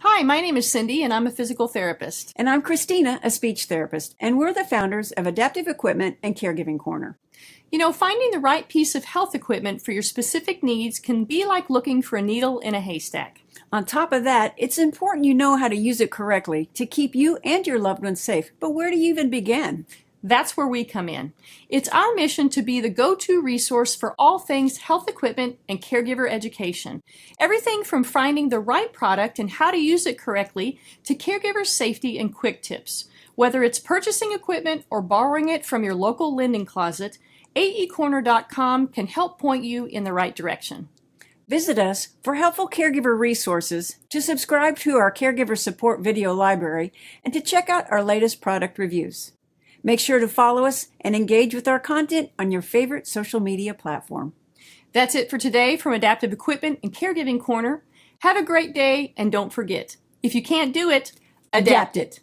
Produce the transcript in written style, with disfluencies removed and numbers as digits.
Hi, my name is Cindy and I'm a physical therapist. And I'm Christina, a speech therapist, and we're the founders of Adaptive Equipment and Caregiving Corner. You know, finding the right piece of health equipment for your specific needs can be like looking for a needle in a haystack. On top of that, it's important you know how to use it correctly to keep you and your loved ones safe. But where do you even begin? That's where we come in. It's our mission to be the go-to resource for all things health equipment and caregiver education. Everything from finding the right product and how to use it correctly to caregiver safety and quick tips. Whether it's purchasing equipment or borrowing it from your local lending closet, aecorner.com can help point you in the right direction. Visit us for helpful caregiver resources, to subscribe to our caregiver support video library, and to check out our latest product reviews. Make sure to follow us and engage with our content on your favorite social media platform. That's it for today from Adaptive Equipment and Caregiving Corner. Have a great day and don't forget, if you can't do it, adapt it.